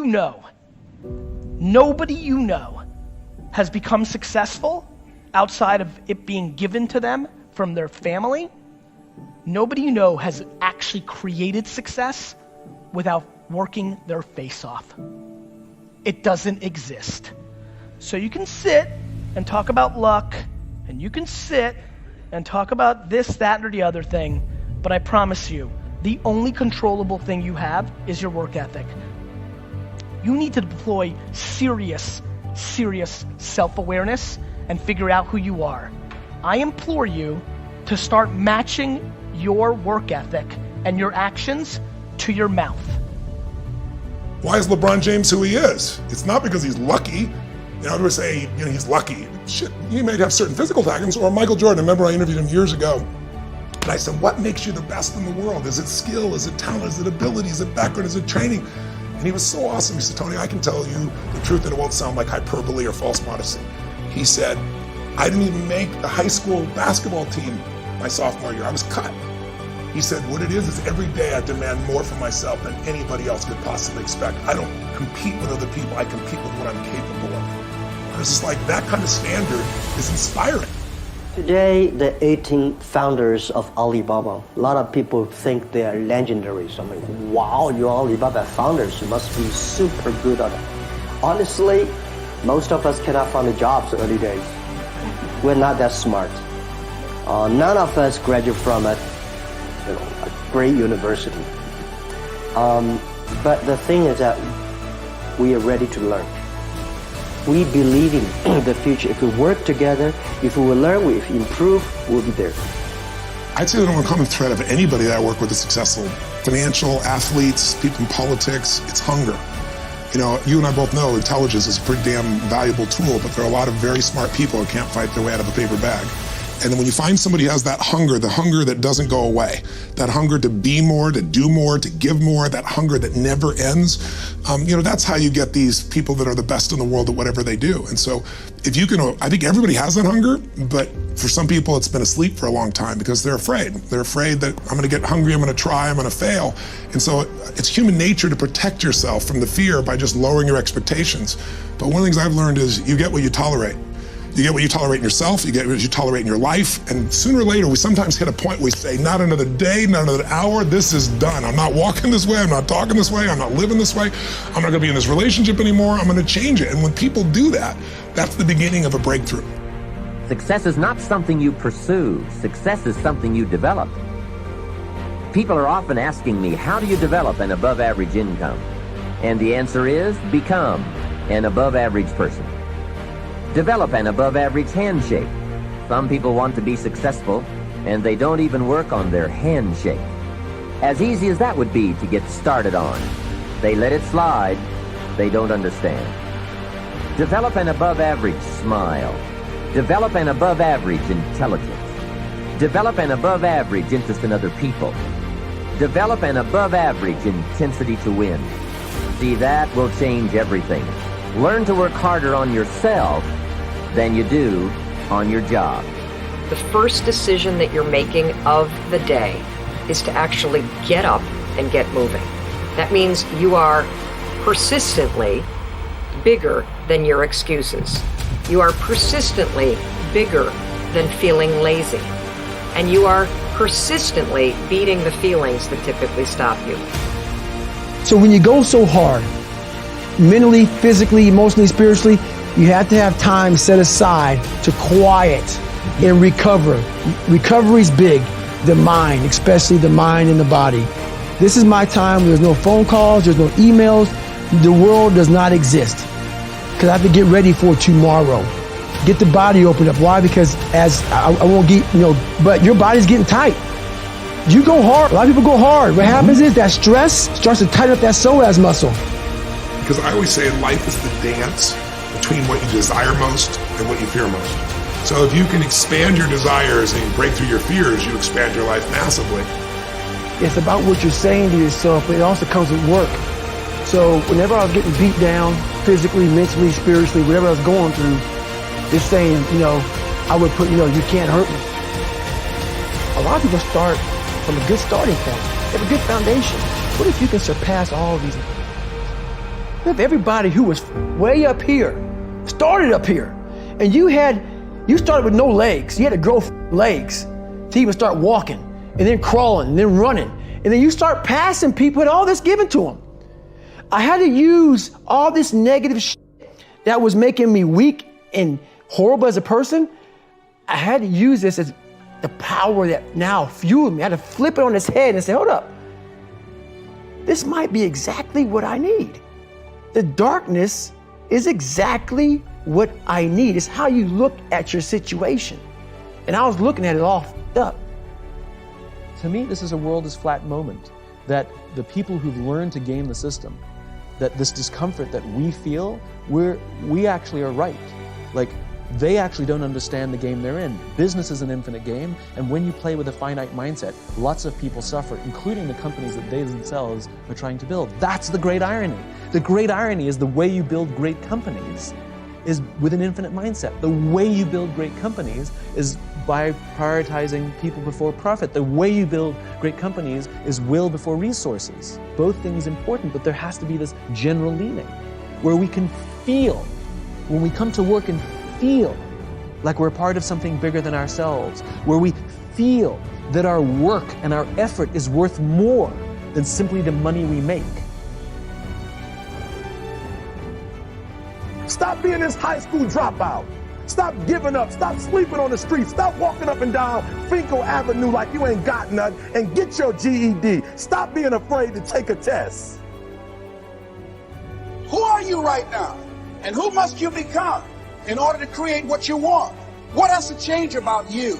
know has become successful outside of it being given to them from their family. Nobody you know has actually created success without working their face off. It doesn't exist. So you can sit and talk about luck, and you can sit and talk about this, that, or the other thing, but I promise you, the only controllable thing you have is your work ethic. You need to deploy serious self-awareness and figure out who you are. I implore you to start matching your work ethic and your actions to your mouth. Why is LeBron James who he is? It's not because he's lucky. Everyone say, he's lucky. Shit, he may have certain physical talents. Or Michael Jordan, I remember I interviewed him years ago. And I said, what makes you the best in the world? Is it skill? Is it talent? Is it ability? Is it background? Is it training? And he was so awesome. He said, Tony, I can tell you the truth and it won't sound like hyperbole or false modesty. He said, I didn't even make the high school basketball team my sophomore year. I was cut. He said, what it is every day I demand more for myself than anybody else could possibly expect. I don't compete with other people. I compete with what I'm capable of. And it's just like that kind of standard is inspiring. Today, the 18 founders of Alibaba, a lot of people think they are legendary. So I'm like, wow, you're Alibaba founders. You must be super good at it. Honestly, most of us cannot find the jobs early days. We're not that smart. None of us graduate from a great university. But the thing is that we are ready to learn. We believe in the future. If we work together, if we will learn, if we improve, we'll be there. I'd say the number one common thread of anybody that I work with is successful. Financial, athletes, people in politics, it's hunger. You and I both know intelligence is a pretty damn valuable tool, but there are a lot of very smart people who can't fight their way out of a paper bag. And then when you find somebody who has that hunger, the hunger that doesn't go away, that hunger to be more, to do more, to give more, that hunger that never ends, that's how you get these people that are the best in the world at whatever they do. And so if you can, I think everybody has that hunger, but for some people it's been asleep for a long time because they're afraid. They're afraid that I'm gonna get hungry, I'm gonna try, I'm gonna fail. And so it's human nature to protect yourself from the fear by just lowering your expectations. But one of the things I've learned is you get what you tolerate. You get what you tolerate in yourself, you get what you tolerate in your life, and sooner or later we sometimes hit a point where we say, not another day, not another hour, this is done. I'm not walking this way, I'm not talking this way, I'm not living this way, I'm not gonna be in this relationship anymore, I'm gonna change it. And when people do that, that's the beginning of a breakthrough. Success is not something you pursue, success is something you develop. People are often asking me, how do you develop an above average income? And the answer is, become an above average person. Develop an above-average handshake. Some people want to be successful, and they don't even work on their handshake. As easy as that would be to get started on, they let it slide. They don't understand. Develop an above-average smile. Develop an above-average intelligence. Develop an above-average interest in other people. Develop an above-average intensity to win. See, that will change everything. Learn to work harder on yourself than you do on your job. The first decision that you're making of the day is to actually get up and get moving. That means you are persistently bigger than your excuses. You are persistently bigger than feeling lazy. And you are persistently beating the feelings that typically stop you. So when you go so hard, mentally, physically, emotionally, spiritually, you have to have time set aside to quiet and recover. Recovery's big. The mind, especially the mind and the body. This is my time. There's no phone calls. There's no emails. The world does not exist. Because I have to get ready for tomorrow. Get the body opened up. Why? Because as I won't get, but your body's getting tight. You go hard. A lot of people go hard. What happens is that stress starts to tighten up that psoas muscle. Because I always say life is the dance between what you desire most and what you fear most. So if you can expand your desires and break through your fears, you expand your life massively. It's about what you're saying to yourself, but it also comes with work. So whenever I was getting beat down, physically, mentally, spiritually, whatever I was going through, just saying, I would put, you can't hurt me. A lot of people start from a good starting point. They have a good foundation. What if you can surpass all of these You have everybody who was way up here, started up here. And you started with no legs. You had to grow legs to even start walking, and then crawling, and then running. And then you start passing people and all this given to them. I had to use all this negative shit that was making me weak and horrible as a person. I had to use this as the power that now fueled me. I had to flip it on its head and say, hold up. This might be exactly what I need. The darkness is exactly what I need. It's how you look at your situation. And I was looking at it all f***ed up. To me, this is a world is flat moment, that the people who've learned to game the system, that this discomfort that we feel, we actually are right. Like, they actually don't understand the game they're in. Business is an infinite game, and when you play with a finite mindset, lots of people suffer, including the companies that they themselves are trying to build. That's the great irony. The great irony is the way you build great companies is with an infinite mindset. The way you build great companies is by prioritizing people before profit. The way you build great companies is will before resources. Both things important, but there has to be this general leaning where we can feel, when we come to work and feel like we're part of something bigger than ourselves, where we feel that our work and our effort is worth more than simply the money we make. Stop being this high school dropout. Stop giving up. Stop sleeping on the street. Stop walking up and down Finkel Avenue like you ain't got nothing, and get your GED. Stop being afraid to take a test. Who are you right now? And who must you become in order to create what you want? What has to change about you?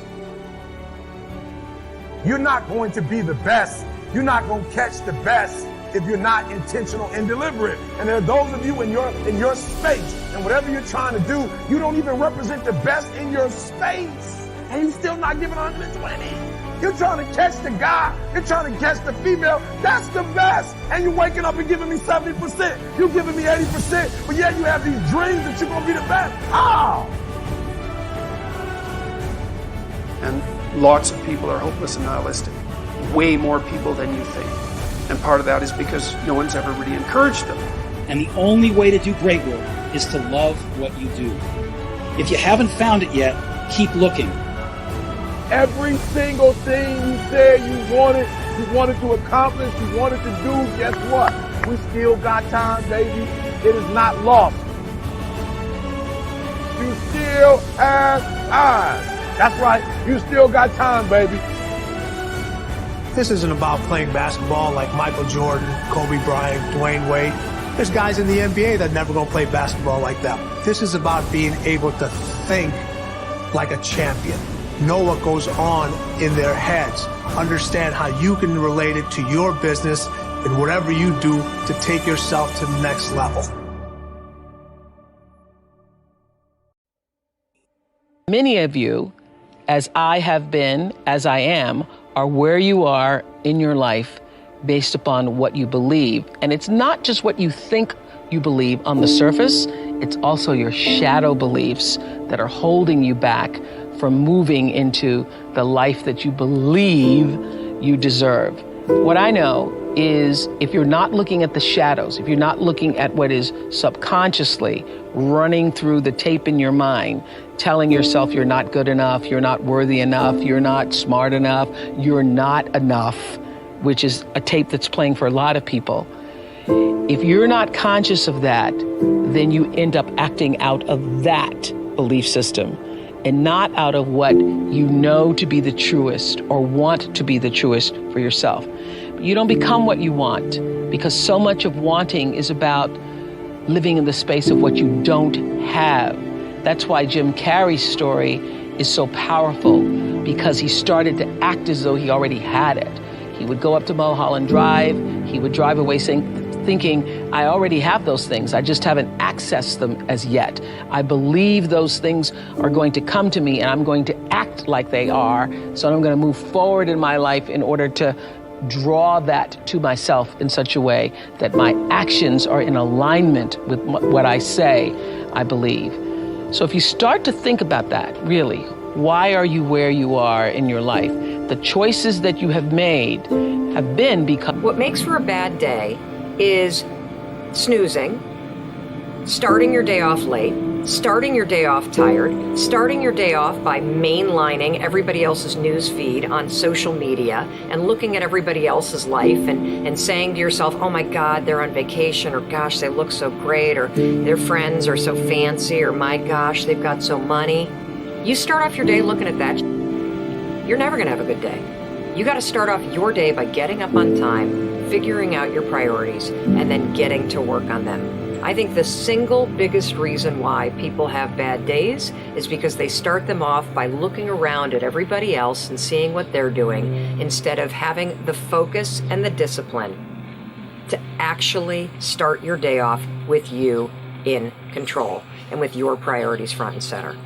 You're not going to be the best. You're not going to catch the best if you're not intentional and deliberate. And there are those of you in your space, and whatever you're trying to do, you don't even represent the best in your space. And you're still not giving 120. You're trying to catch the guy. You're trying to catch the female. That's the best. And you're waking up and giving me 70%. You're giving me 80%. But yet you have these dreams that you're going to be the best. How? And lots of people are hopeless and nihilistic. Way more people than you think. And part of that is because no one's ever really encouraged them. And the only way to do great work is to love what you do. If you haven't found it yet, keep looking. Every single thing you said you wanted to accomplish, you wanted to do, guess what? We still got time, baby. It is not lost. You still have time. That's right. You still got time, baby. This isn't about playing basketball like Michael Jordan, Kobe Bryant, Dwayne Wade. There's guys in the NBA that never gonna play basketball like that. This is about being able to think like a champion. Know what goes on in their heads. Understand how you can relate it to your business and whatever you do to take yourself to the next level. Many of you, as I have been, as I am, are where you are in your life based upon what you believe. And it's not just what you think you believe on the surface, it's also your shadow beliefs that are holding you back from moving into the life that you believe you deserve. What I know is if you're not looking at the shadows, if you're not looking at what is subconsciously running through the tape in your mind, telling yourself you're not good enough, you're not worthy enough, you're not smart enough, you're not enough, which is a tape that's playing for a lot of people. If you're not conscious of that, then you end up acting out of that belief system and not out of what you know to be the truest or want to be the truest for yourself. You don't become what you want because so much of wanting is about living in the space of what you don't have. That's why Jim Carrey's story is so powerful, because he started to act as though he already had it. He would go up to Mulholland Drive, he would drive away thinking, I already have those things, I just haven't accessed them as yet. I believe those things are going to come to me and I'm going to act like they are, so I'm going to move forward in my life in order to draw that to myself in such a way that my actions are in alignment with what I say I believe. So if you start to think about that, really, why are you where you are in your life? The choices that you have made have been because... What makes for a bad day is snoozing, starting your day off late, starting your day off tired, starting your day off by mainlining everybody else's news feed on social media and looking at everybody else's life and saying to yourself, oh my God, they're on vacation, or gosh, they look so great, or their friends are so fancy, or my gosh, they've got so money. You start off your day looking at that, you're never gonna have a good day. You gotta start off your day by getting up on time, figuring out your priorities, and then getting to work on them. I think the single biggest reason why people have bad days is because they start them off by looking around at everybody else and seeing what they're doing instead of having the focus and the discipline to actually start your day off with you in control and with your priorities front and center.